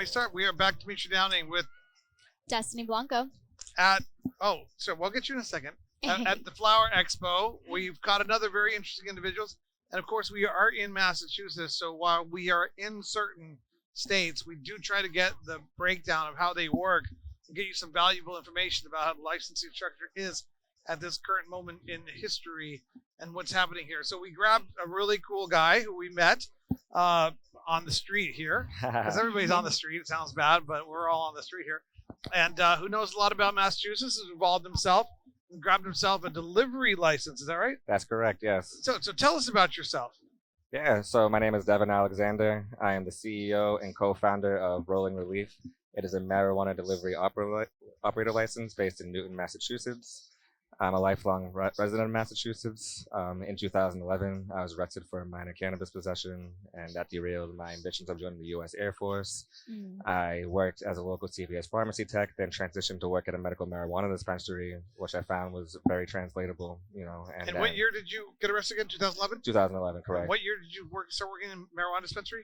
we start? We are back to Demitri Downing with Destinee Blanco. so we'll get you in a second. At the Flower Expo, we've got another very interesting individuals. And of course, we are in Massachusetts. So while we are in certain states, we do try to get the breakdown of how they work and get you some valuable information about how the licensing structure is at this current moment in history and what's happening here. So we grabbed a really cool guy who we met on the street here, because everybody's on the street. It sounds bad, but we're all on the street here. And who knows a lot about Massachusetts, has involved himself and grabbed himself a delivery license. Is that right? That's correct, yes. So tell us about yourself. Yeah, so my name is Devin Alexander. I am the CEO and co-founder of Releaf. It is a marijuana delivery operator license based in Newton, Massachusetts. I'm a lifelong resident of Massachusetts. In 2011, I was arrested for minor cannabis possession, and that derailed my ambitions of joining the U.S. Air Force. I worked as a local CVS pharmacy tech, then transitioned to work at a medical marijuana dispensary, which I found was very translatable. And what year did you get arrested again? 2011? 2011, correct. And what year did you start working in marijuana dispensary?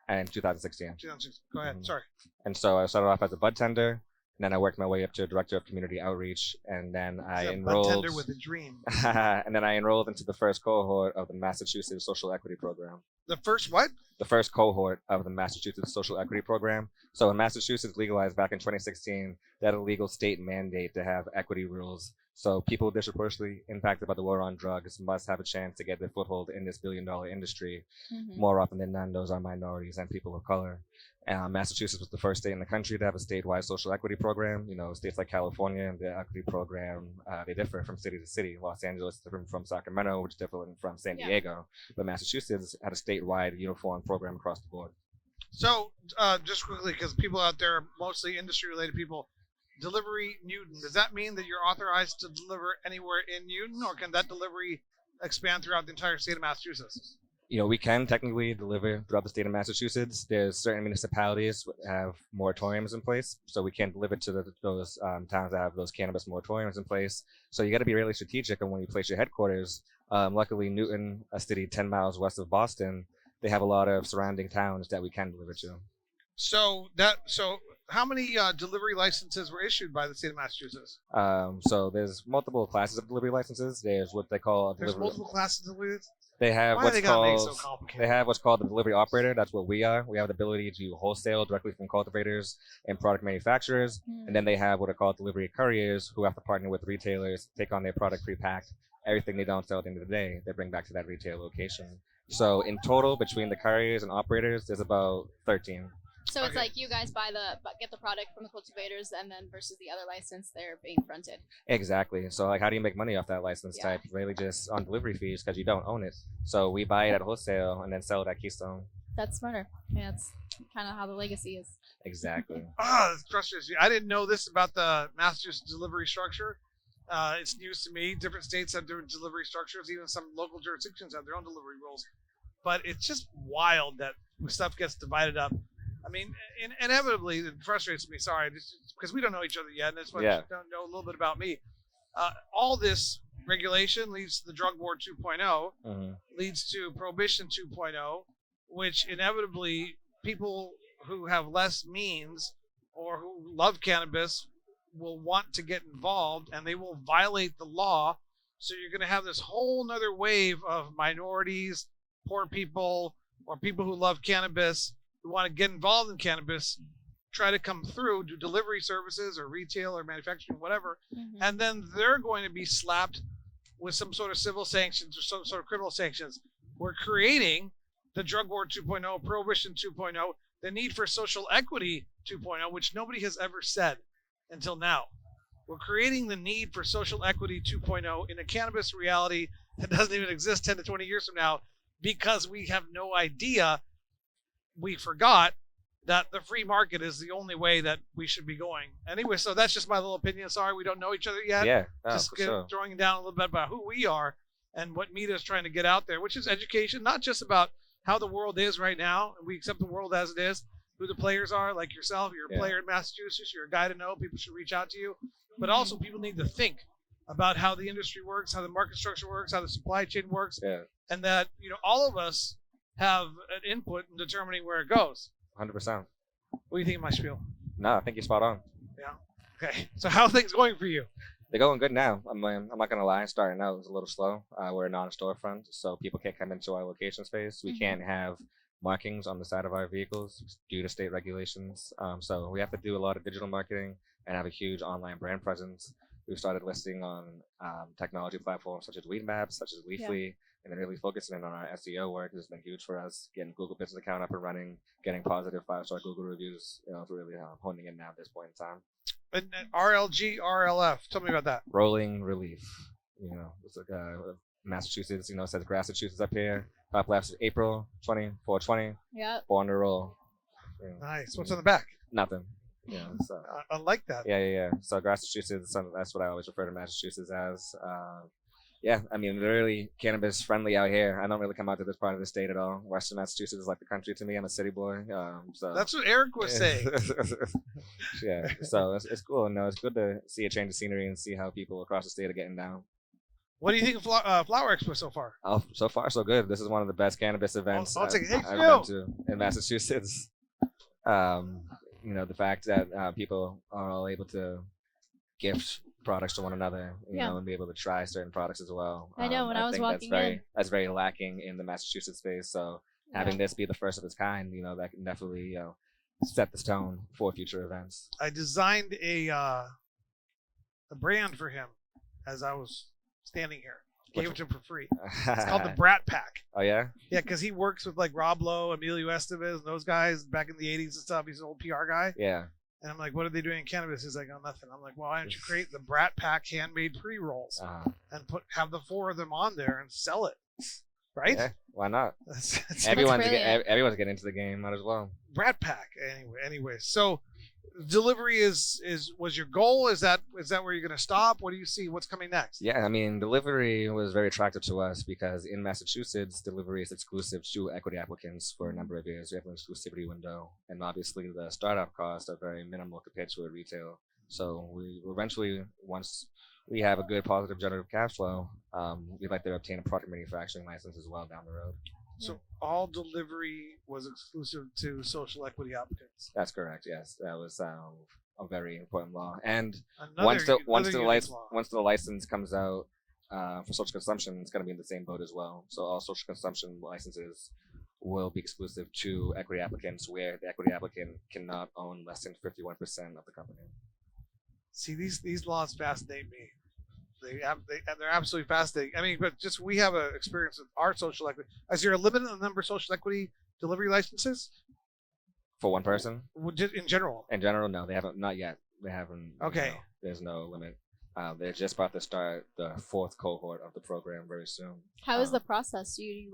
And 2016. 2016. Go ahead. Sorry. And so I started off as a bud tender. And then I worked my way up to director of community outreach, and then I enrolled. Bud tender with a dream. And then I enrolled into the first cohort of the Massachusetts Social Equity Program. The first what? The first cohort of the Massachusetts Social Equity Program. So when Massachusetts legalized back in 2016, they had a legal state mandate to have equity rules. So people disproportionately impacted by the war on drugs must have a chance to get their foothold in this billion-dollar industry. More often than not, those are minorities and people of color. Massachusetts was the first state in the country to have a statewide social equity program. States like California, the equity program, they differ from city to city. Los Angeles is different from Sacramento, which is different from San Diego. But Massachusetts had a statewide uniform program across the board. So just quickly, because people out there, mostly industry-related people, delivery Newton, does that mean that you're authorized to deliver anywhere in Newton, or can that delivery expand throughout the entire state of Massachusetts? We can technically deliver throughout the state of Massachusetts. There's certain municipalities that have moratoriums in place, so we can't deliver to those towns that have those cannabis moratoriums in place. So you got to be really strategic on when you place your headquarters. Luckily, Newton, a city 10 miles west of Boston, they have a lot of surrounding towns that we can deliver to. So how many delivery licenses were issued by the state of Massachusetts? So there's multiple classes of delivery licenses. There's what they call There's multiple classes of delivery. They have Why they gotta make it so complicated? They have what's called the delivery operator. That's what we are. We have the ability to wholesale directly from cultivators and product manufacturers. And then they have what are called delivery couriers, who have to partner with retailers, take on their product pre-packed. Everything they don't sell at the end of the day, they bring back to that retail location. So in total, between the couriers and operators, there's about 13. So it's like you guys get the product from the cultivators, and then versus the other license, they're being fronted. Exactly. So how do you make money off that license type? Really just on delivery fees, because you don't own it. So we buy it at wholesale and then sell it at Keystone. That's smarter. Yeah, that's kind of how the legacy is. Exactly. It's frustrating. I didn't know this about the Massachusetts delivery structure. It's news to me. Different states have different delivery structures. Even some local jurisdictions have their own delivery rules. But it's just wild that stuff gets divided up. I mean, inevitably, it frustrates me. Sorry, because we don't know each other yet, and that's why you don't know a little bit about me. All this regulation leads to the Drug War 2.0, leads to Prohibition 2.0, which inevitably people who have less means or who love cannabis will want to get involved, and they will violate the law. So you're going to have this whole nother wave of minorities, poor people, or people who love cannabis, who want to get involved in cannabis, try to come through, do delivery services or retail or manufacturing, whatever, and then they're going to be slapped with some sort of civil sanctions or some sort of criminal sanctions. We're creating the Drug War 2.0, Prohibition 2.0, the need for social equity 2.0, which nobody has ever said until now. We're creating the need for social equity 2.0 in a cannabis reality that doesn't even exist 10 to 20 years from now, because we have no idea. We forgot that the free market is the only way that we should be going. Anyway, so that's just my little opinion. Sorry, we don't know each other yet. Yeah, just throwing down a little bit about who we are and what META is trying to get out there, which is education, not just about how the world is right now, and we accept the world as it is, who the players are, like yourself. You're a player in Massachusetts. You're a guy to know. People should reach out to you. But also people need to think about how the industry works, how the market structure works, how the supply chain works, and that all of us have an input in determining where it goes. 100%. What do you think of my spiel? No, I think you're spot on. Okay. So how are things going for you? They're going good now. I'm not gonna lie. Starting out it was a little slow. We're not a storefront, so people can't come into our location space. We can't have markings on the side of our vehicles due to state regulations. So we have to do a lot of digital marketing and have a huge online brand presence. We've started listing on technology platforms such as Weed Maps, such as Leafly, and then really focusing in on our SEO work has been huge for us. Getting Google Business account up and running, getting positive 5-star Google reviews. It's really honing in now at this point in time. And RLG, RLF. Tell me about that. Rolling Relief. It's like Massachusetts. It says Massachusetts up here. Top left is April 420. Yep. Born to roll. Nice. What's on the back? Nothing. So. I like that. Yeah. So Massachusetts, that's what I always refer to Massachusetts as. They're really cannabis friendly out here. I don't really come out to this part of the state at all. Western Massachusetts is like the country to me. I'm a city boy. So that's what Eric was saying. Yeah. So it's cool. It's good to see a change of scenery and see how people across the state are getting down. What do you think of Flower Expo so far? Oh, so far so good. This is one of the best cannabis events I'll take it. I've been to in Massachusetts. The fact that people are all able to gift products to one another, and be able to try certain products as well. I know when I was think walking that's very lacking in the Massachusetts space. So having this be the first of its kind, that can definitely set the tone for future events. I designed a brand for him as I was standing here. Gave it to him for free. It's called the Brat Pack. Oh yeah? Yeah, because he works with like Rob Lowe, Emilio Estevez, and those guys back in the 80s and stuff. He's an old PR guy. Yeah. And I'm like, what are they doing in cannabis? He's like, oh, nothing. I'm like, well, why don't you create the Brat Pack handmade pre-rolls and have the 4 of them on there and sell it, right? Yeah, why not? That's everyone's getting into the game, might as well. Brat Pack, anyway. So, delivery was your goal? Is that where you're going to stop? What do you see? What's coming next? Yeah, delivery was very attractive to us because in Massachusetts, delivery is exclusive to equity applicants for a number of years. We have an exclusivity window, and obviously the startup costs are very minimal compared to a retail. So we eventually, once we have a good positive generative cash flow, we'd like to obtain a product manufacturing license as well down the road. So all delivery was exclusive to social equity applicants. That's correct. Yes, that was a very important law. And Once once the license comes out for social consumption, it's going to be in the same boat as well. So all social consumption licenses will be exclusive to equity applicants, where the equity applicant cannot own less than 51% of the company. See, these laws fascinate me. They're absolutely fascinating. But just we have an experience with our social equity. Is there a limit on the number of social equity delivery licenses? For one person? In general? In general, no. They haven't. Not yet. They haven't. Okay. There's no limit. They're just about to start the 4th cohort of the program very soon. How is the process? Do you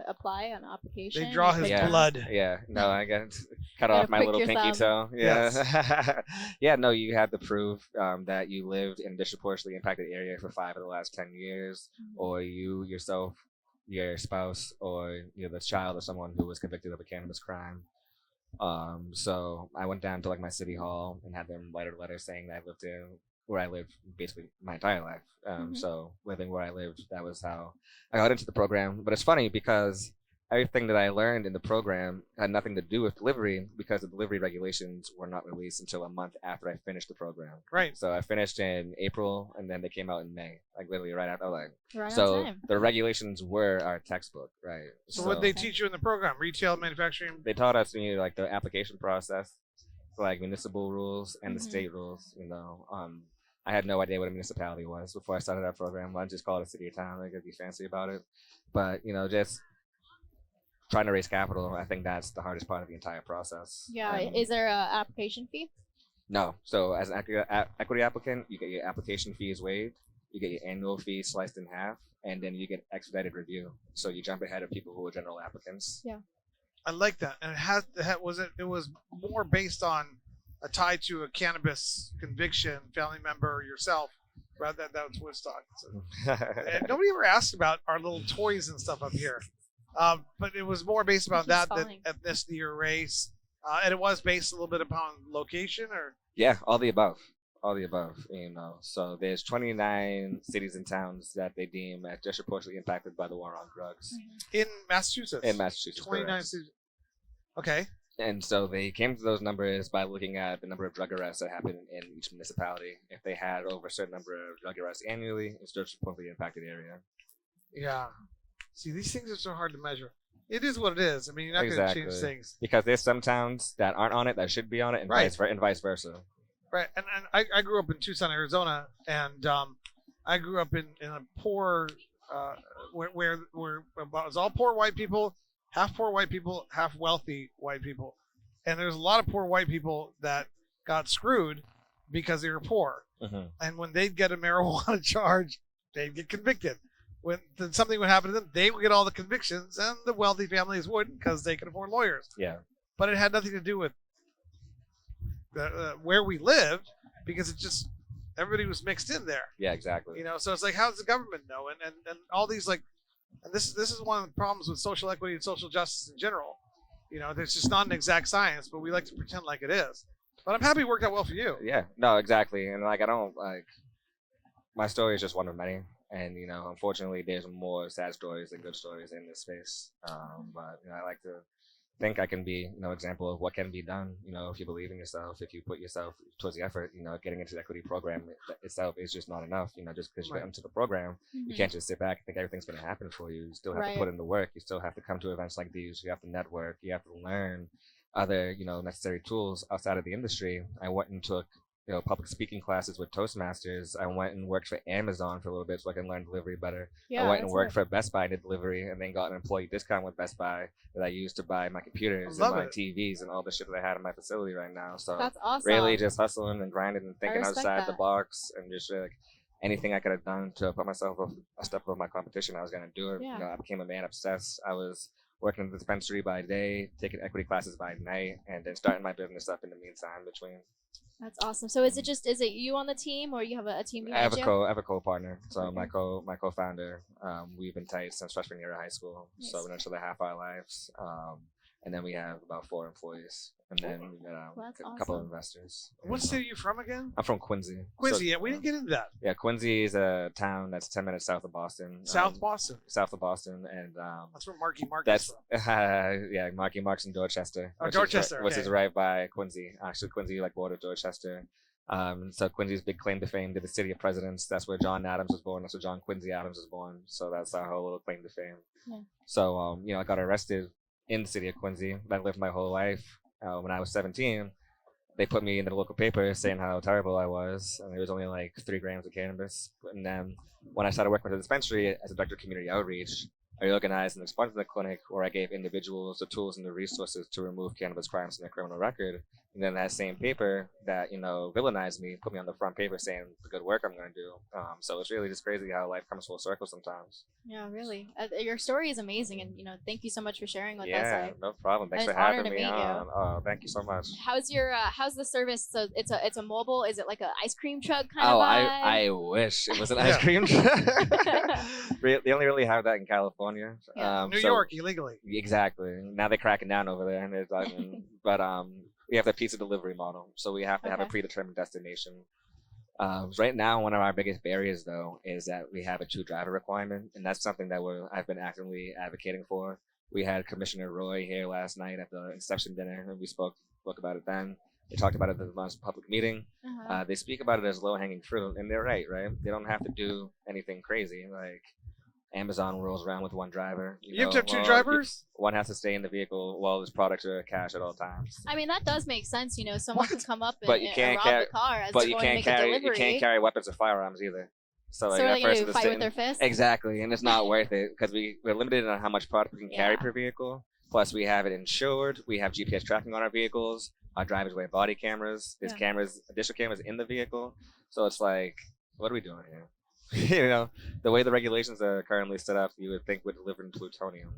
apply an application? They draw his blood. Yeah. No, I got cut off my little pinky toe. Yeah. Yes. Yeah. No, you had to prove that you lived in a disproportionately impacted area for 5 of the last 10 years, or you yourself, your spouse, or the child of someone who was convicted of a cannabis crime. So I went down to my city hall and had them write a letter saying that I lived where I lived basically my entire life. So living where I lived, that was how I got into the program. But it's funny because everything that I learned in the program had nothing to do with delivery, because the delivery regulations were not released until a month after I finished the program. Right. So I finished in April, and then they came out in May, literally right after. Right so on time. the regulations were our textbook, right? So what did they teach you in the program? Retail, manufacturing? They taught us, the application process, municipal rules and the state rules. I had no idea what a municipality was before I started that program. I just call it a city or town. I could be fancy about it. But, just trying to raise capital, I think that's the hardest part of the entire process. Yeah. Is there an application fee? No. So as an equity applicant, you get your application fees waived. You get your annual fee sliced in half. And then you get expedited review. So you jump ahead of people who are general applicants. Yeah. I like that. And it was more based on a tie to a cannabis conviction, family member, or yourself, rather than that was Woodstock. So, and nobody ever asked about our little toys and stuff up here, but it was more based about that than ethnicity or race, and it was based a little bit upon location, or all the above. So there's 29 cities and towns that they deem as disproportionately impacted by the war on drugs in Massachusetts. 29 cities. Okay. And so they came to those numbers by looking at the number of drug arrests that happened in each municipality. If they had over a certain number of drug arrests annually, it's disproportionately impacted area. Yeah. See, these things are so hard to measure. It is what it is. I mean, you're not going to change things. Because there's some towns that aren't on it that should be on it, and vice versa. Right. And I grew up in Tucson, Arizona, and I grew up in a poor, where it was all poor white people, half wealthy white people. And there's a lot of poor white people that got screwed because they were poor. Mm-hmm. And when they'd get a marijuana charge, they'd get convicted. When something would happen to them, they would get all the convictions, and the wealthy families wouldn't because they could afford lawyers. Yeah. But it had nothing to do with where we lived, because it just, everybody was mixed in there. Yeah, exactly. You know, so it's like, how does the government know? And all these, like, and this is one of the problems with social equity and social justice in general. You know, there's just not an exact science, but we like to pretend like it is. But I'm happy it worked out well for you. Yeah, no, exactly. And like, I don't like, my story is just one of many. And, you know, unfortunately, there's more sad stories than good stories in this space. But, you know, I like to think I can be, you know, example of what can be done. You know, if you believe in yourself, if you put yourself towards the effort, you know, getting into the equity program itself is just not enough. You know, just because you get into the program, you can't just sit back and think everything's going to happen for you. You still have to put in the work. You still have to come to events like these. You have to network. You have to learn other, you know, necessary tools outside of the industry. I went and took, you know, public speaking classes with Toastmasters. I went and worked for Amazon for a little bit so I can learn delivery better. I went and worked for Best Buy in delivery, and then got an employee discount with Best Buy that I used to buy my computers and my TVs and all the shit that I had in my facility right now. So that's awesome. Really just hustling and grinding and thinking outside the box, and just like anything I could have done to put myself a step above my competition, I was going to do it. You know, I became a man obsessed. I was working in the dispensary by day, taking equity classes by night, and then starting my business up in the meantime between. That's awesome. So is it you on the team, or you have a team behind you? I have a co-partner. So my co-founder, we've been tight since freshman year of high school. Nice. So we've known each other half our lives. And then we have about 4 employees. And then we got a couple of investors. What city are you from again? I'm from Quincy. Quincy, yeah, we didn't get into that. Yeah, Quincy is a town that's 10 minutes south of Boston. South Boston? South of Boston. And that's where Marky Mark is from. Yeah, Marky Mark's in Dorchester. Dorchester, which is right by Quincy. Actually, Quincy, like, bordered Dorchester. So Quincy's big claim to fame to the city of presidents. That's where John Adams was born. That's where John Quincy Adams was born. So that's our whole little claim to fame. Yeah. So, you know, I got arrested in the city of Quincy. I lived my whole life. When I was 17, they put me in the local paper saying how terrible I was, and there was only like 3 grams of cannabis. And then when I started working with the dispensary as a director of community outreach, I organized an experimental clinic where I gave individuals the tools and the resources to remove cannabis crimes from their criminal record. And then that same paper that, you know, villainized me put me on the front paper saying the good work I'm going to do. So it's really just crazy how life comes full circle sometimes. Yeah, really. Your story is amazing, and, you know, thank you so much for sharing with us. Yeah, no problem. Thanks for having me on. Oh, thank you so much. How's the service? So it's a mobile. Is it like an ice cream truck kind of vibe? I wish it was an ice cream truck. They only really have that in California. New York illegally. Exactly. Now they're cracking down over there, and they're talking, but we have the pizza delivery model, so we have to have a predetermined destination. Right now, one of our biggest barriers, though, is that we have a 2-driver requirement, and that's something that I've been actively advocating for. We had Commissioner Roy here last night at the Inception dinner, and we spoke about it then. They talked about it at the last public meeting. They speak about it as low-hanging fruit, and they're right? They don't have to do anything crazy. Like, Amazon rolls around with 1 driver. You have to have 2 drivers? One has to stay in the vehicle while his products are cash at all times. I mean, that does make sense. You know, someone can come up and rob the car as but they're going to make a delivery. You can't carry weapons or firearms either. So like that person fight with their fists? Exactly, and it's not worth it because we're limited on how much product we can carry per vehicle. Plus, we have it insured. We have GPS tracking on our vehicles. Our drivers wear body cameras. There's additional cameras in the vehicle. So it's like, what are we doing here? You know, the way the regulations are currently set up, you would think we're delivering plutonium.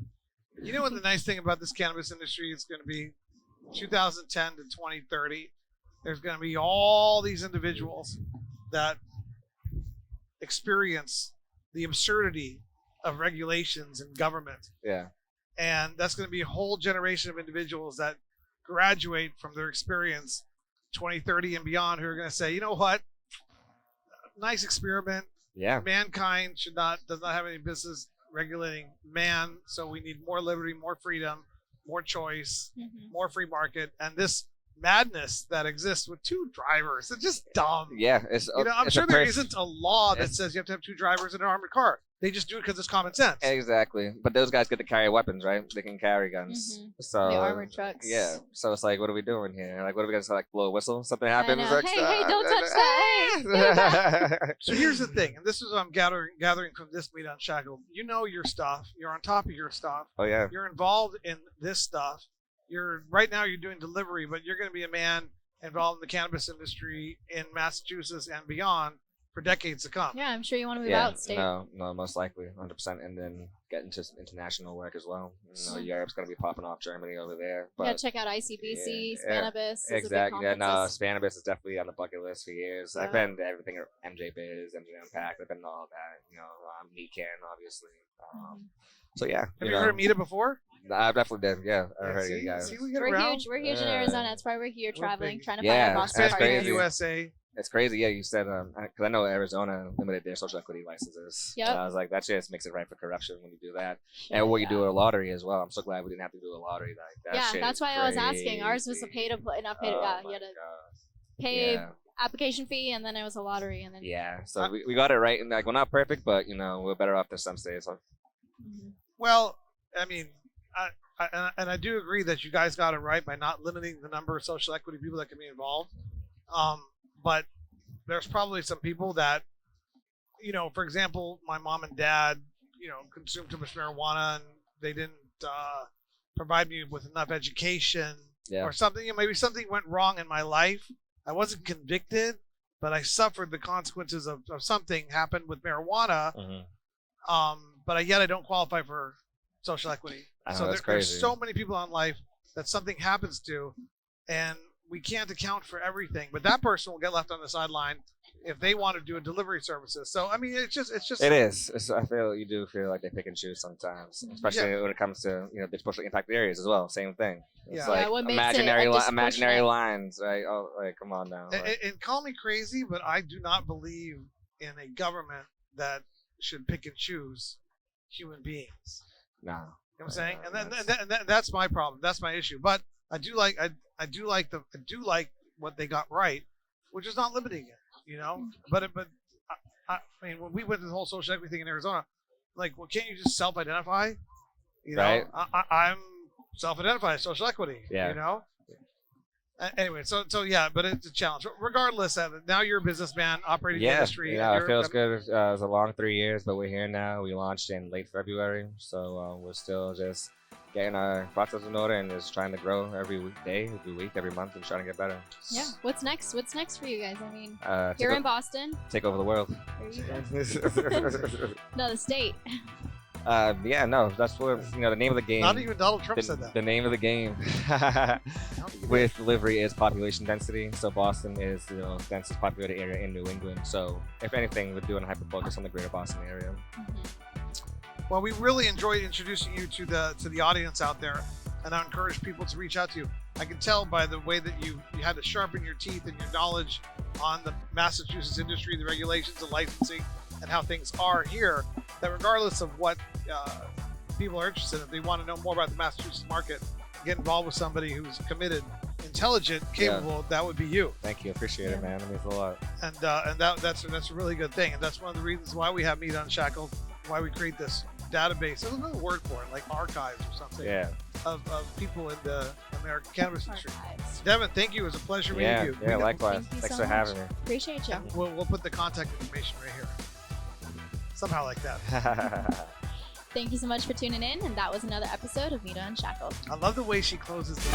You know what the nice thing about this cannabis industry is going to be? 2010 to 2030, there's going to be all these individuals that experience the absurdity of regulations and government. Yeah. And that's going to be a whole generation of individuals that graduate from their experience 2030 and beyond who are going to say, you know what? Nice experiment. Yeah. Mankind does not have any business regulating man, so we need more liberty, more freedom. more choice, Mhm. more free market, and this madness that exists with 2 drivers. It's just dumb. Yeah, it's I'm it's sure a there pers- isn't a law that it's- says you have to have 2 drivers in an armored car. They just do it because it's common sense. Exactly, but those guys get to carry weapons, right? They can carry guns. Mhm. So The armored trucks. Yeah, so it's like, what are we doing here? Like, what are we gonna say? Like, blow a whistle? Something I happens? know. Like, Hey, don't touch that. Hey, give it back. So here's the thing, and this is what I'm gathering from this Meat Unshackled. You know your stuff. You're on top of your stuff. Oh yeah. You're involved in this stuff. Right now you're doing delivery, but you're going to be a man involved in the cannabis industry in Massachusetts and beyond for decades to come. Yeah, I'm sure you want to move Yeah, out state. no, most likely, 100%, and then get into some international work as well. You know, Yeah. Europe's gonna be popping off, Germany over there. But Yeah, check out ICBC, yeah, Cannabis. exactly. Yeah, no, Cannabis. Cannabis is definitely on the bucket list for years. I've Yeah. been to everything, MJ Biz, MJ Unpacked. I've been to all that. You know, Meat Can, obviously. So yeah. Have you heard of Mita before? I definitely did. Yeah, I Yeah, heard see, you guys. see, we get We're around. huge. We're huge in Yeah. Arizona. That's why we're here We're traveling, big. trying to Yeah, find our Boston that's Best in partners. the crazy. USA. It's crazy. Yeah, you said because I know Arizona limited their social equity licenses. Yep. I was like, that just makes it right for corruption when you do that, Shit, and when you yeah. do a lottery as well. I'm so glad we didn't have to do a lottery. Like that. Yeah, shit that's is why I was asking. Ours was a crazy. pay to play, not pay to. Oh Yeah, my you had to God. pay Yeah. application fee, and then it was a lottery, and then. Yeah, so we got it right, and like we're not perfect, but you know we're better off than some states. So, Mhm. Well, I mean, I do agree that you guys got it right by not limiting the number of social equity people that can be involved. But there's probably some people that, for example, my mom and dad, consumed too much marijuana and they didn't provide me with enough education Yeah. or something. Maybe something went wrong in my life. I wasn't convicted, but I suffered the consequences of something happened with marijuana. But yet I don't qualify for social equity. I know, So that's there's crazy. so many people in life that something happens to, and we can't account for everything. But that person will get left on the sideline if they want to do a delivery services. So I mean, it's just It is. I feel you do feel like they pick and choose sometimes, especially Yeah. when it comes to disproportionately impacted areas as well. Same thing. It's Yeah. like Yeah, what makes it imaginary a imaginary disproportionate- lines, right? Oh, like come on now. and, Like, and call me crazy, but I do not believe in a government that should pick and choose human beings. no. You know what I'm saying? And then That's- that's my problem. That's my issue. But I do like I do like what they got right, which is not limiting it. But I mean, when we went to the whole social equity thing in Arizona, like, well, can't you just self-identify? Right. I'm self-identified as social equity. Yeah. Anyway, so yeah, but it's a challenge. Regardless of it, now you're a businessman operating the Yeah, industry. yeah, and it feels good. It was a long 3 years, but we're here now. We launched in late February, so we're still just getting our process in order and just trying to grow every week, every month, and trying to get better. Yeah. What's next? What's next for you guys? I mean, Take, here in Boston. take over the world. There you go. No, the state. Yeah, no, that's what the name of the game. Not even Donald Trump said that. The name of the game with delivery is population density. So Boston is the densest populated area in New England. So if anything, we're doing a hyper focus on the greater Boston area. Well, we really enjoyed introducing you to the audience out there, and I encourage people to reach out to you. I can tell by the way that you had to sharpen your teeth and your knowledge on the Massachusetts industry, the regulations, the licensing, and how things are here, that regardless of what people are interested in, if they want to know more about the Massachusetts market, get involved with somebody who's committed, intelligent, capable, that would be you. Thank you, appreciate it, man. It means a lot. And that's a really good thing, and that's one of the reasons why we have Meat Unshackled, why we create this database. There's another word for it, like archives or something, Yeah, of people in the American cannabis industry. Archives. Devin, thank you. It was a pleasure meeting yeah, you. yeah. Likewise. Thank you Thanks so for having me. Appreciate you. We'll put the contact information right here. Somehow like that. Thank you so much for tuning in, and that was another episode of Meet Unshackled. I love the way she closes the